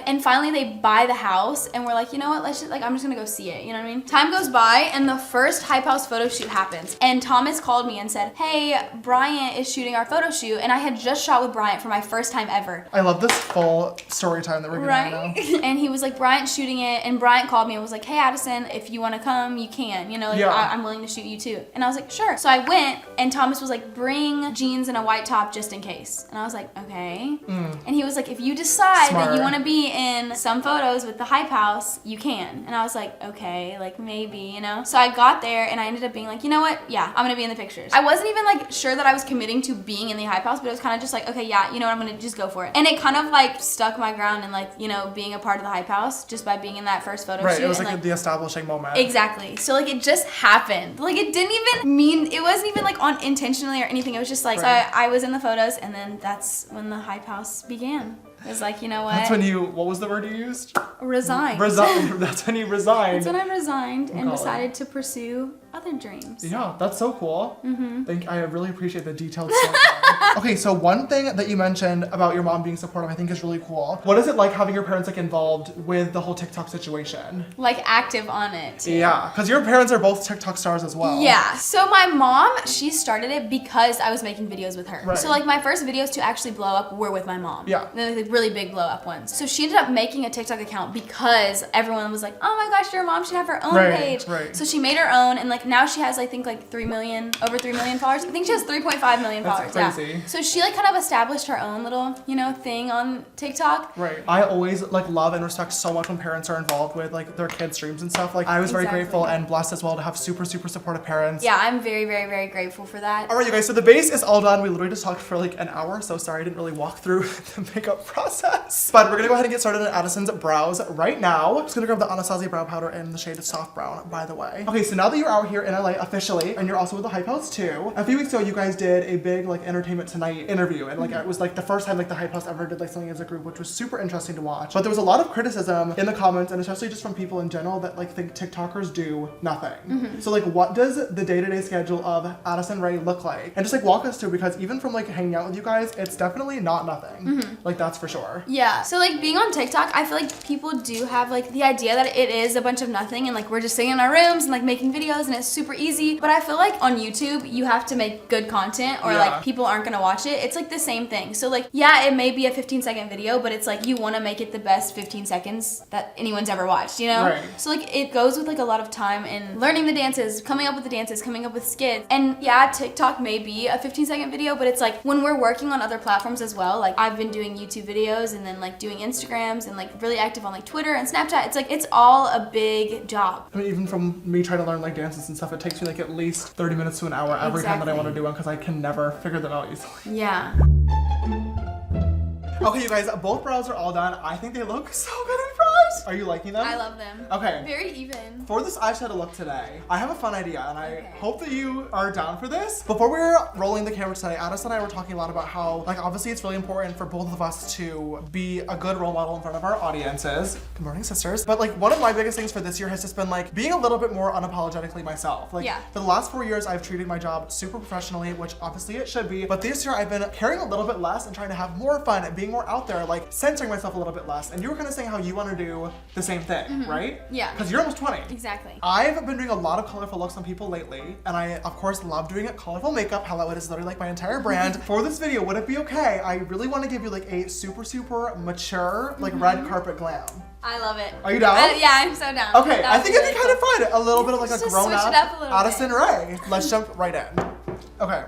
it. And finally they buy the house and we're like, you know what, let's just like, I'm just gonna go see it, you know what I mean? Time goes by and the first Hype House photo shoot happens. And Thomas called me and said, hey, Bryant is shooting our photo shoot. And I had just shot with Bryant for my first time ever. I love this full story time that we're getting right now. And he was like, Bryant's shooting it. And Bryant called me and was like, hey, Addison, if you wanna come, you can. You know, like, I'm willing to shoot you too. And I was like, sure. So I went and Thomas was like, bring jeans and a white top just in case. And I was like, okay. And he was like, if you decide that you want to be in some photos with the Hype House, you can. And I was like, okay, like maybe, you know? So I got there and I ended up being like, you know what? Yeah, I'm gonna be in the pictures. I wasn't even like sure that I was committing to being in the Hype House, but it was kind of just like, okay, yeah, you know what? I'm gonna just go for it. And it kind of like stuck my ground and like, you know, being a part of the Hype House just by being in that first photo shoot. It was like the establishing moment. Exactly. So like it just happened. Like it didn't even mean, it wasn't even like on intentionally or anything. It was just like, so I was in the photos and then that's when the Hype House began. It was like, you know what? That's when you, what was the word you used? Resigned. That's when you resigned. That's when I resigned and decided to pursue other dreams. Yeah, that's so cool. I really appreciate the detailed story. Okay, so one thing that you mentioned about your mom being supportive I think is really cool. What is it like having your parents like involved with the whole TikTok situation? Like active on it too. Yeah, because your parents are both TikTok stars as well. Yeah, so my mom, she started it because I was making videos with her. Right. So like my first videos to actually blow up were with my mom. Yeah. They're like really big blow up ones. So she ended up making a TikTok account because everyone was like, oh my gosh, your mom should have her own page. Right. So she made her own and like now she has I think like 3 million, over 3 million followers. I think she has 3.5 million followers. That's crazy. Yeah. So she like kind of established her own little, you know, thing on TikTok. Right. I always like love and respect so much when parents are involved with like their kids' streams and stuff. Like I was very grateful and blessed as well to have super supportive parents. Yeah, I'm very, very, very grateful for that. All right, you guys, so the base is all done. We literally just talked for like an hour, so sorry I didn't really walk through the makeup process. But we're gonna go ahead and get started on Addison's brows right now. Just gonna grab the Anastasia brow powder in the shade Soft Brown, by the way. Okay, so now that you're out here in LA officially, and you're also with the Hype House too, a few weeks ago you guys did a big like Entertainment Tonight interview, and like it was like the first time like the Hype House ever did like something as a group, which was super interesting to watch. But there was a lot of criticism in the comments, and especially just from people in general that like think TikTokers do nothing. So like what does the day-to-day schedule of Addison Rae look like? And just like walk us through, because even from like hanging out with you guys, it's definitely not nothing. Like that's for sure. Yeah, so like being on TikTok, I feel like people do have like the idea that it is a bunch of nothing and like we're just sitting in our rooms and like making videos and it's super easy. But I feel like on YouTube, you have to make good content or like people aren't gonna watch it. It's like the same thing. So like, yeah, it may be a 15-second video, but it's like you wanna make it the best 15 seconds that anyone's ever watched, you know? Right. So like it goes with like a lot of time in learning the dances, coming up with the dances, coming up with skits. And yeah, TikTok may be a 15-second video, but it's like when we're working on other platforms as well, like I've been doing YouTube videos and then like doing Instagrams and like really active on like Twitter and Snapchat. It's like, it's all a big job. I mean, even from me trying to learn like dances and stuff, it takes me like at least 30 minutes to an hour every time that I want to do one, because I can never figure them out easily. Yeah. Okay, you guys, both brows are all done. I think they look so good in brows. Are you liking them? I love them. Okay. Very even. For this eyeshadow look today, I have a fun idea, and I hope that you are down for this. Before we were rolling the camera today, Addison and I were talking a lot about how, like, obviously it's really important for both of us to be a good role model in front of our audiences. Good morning, sisters. But like, one of my biggest things for this year has just been like being a little bit more unapologetically myself. Like, for the last 4 years, I've treated my job super professionally, which obviously it should be. But this year, I've been caring a little bit less and trying to have more fun and being more out there, like censoring myself a little bit less. And you were kind of saying how you want to do the same thing, right? Yeah. Because you're almost 20. Exactly. I've been doing a lot of colorful looks on people lately, and I, of course, love doing colorful makeup. Hello, it is literally like my entire brand. For this video, would it be okay? I really want to give you like a super mature, like red carpet glam. I love it. Are you down? Yeah, I'm so down. Okay, I think it'd be kind of fun. A little bit of like a grown-up Addison Rae. Let's jump right in. Okay.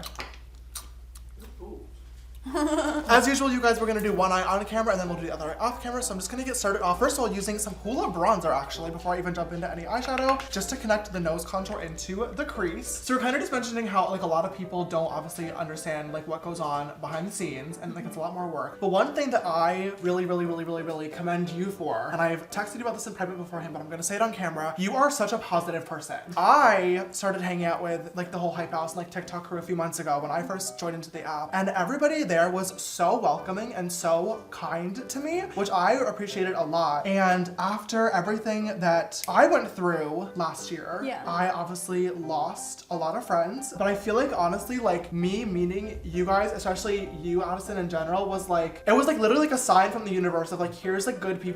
As usual, you guys, we're gonna do one eye on camera and then we'll do the other eye off camera. So I'm just gonna get started off first of all using some Hoola bronzer actually before I even jump into any eyeshadow, just to connect the nose contour into the crease. So we're kind of just mentioning how like a lot of people don't obviously understand like what goes on behind the scenes, and like it's a lot more work. But one thing that I really commend you for, and I've texted you about this in private beforehand, but I'm gonna say it on camera, you are such a positive person. I started hanging out with like the whole Hype House and like TikTok crew a few months ago when I first joined into the app, and everybody there was so welcoming and so kind to me, which I appreciated a lot. And after everything that I went through last year, I obviously lost a lot of friends, but I feel like honestly, like me meeting you guys, especially you, Addison, in general, was like, it was like literally like a sign from the universe of like, here's like good people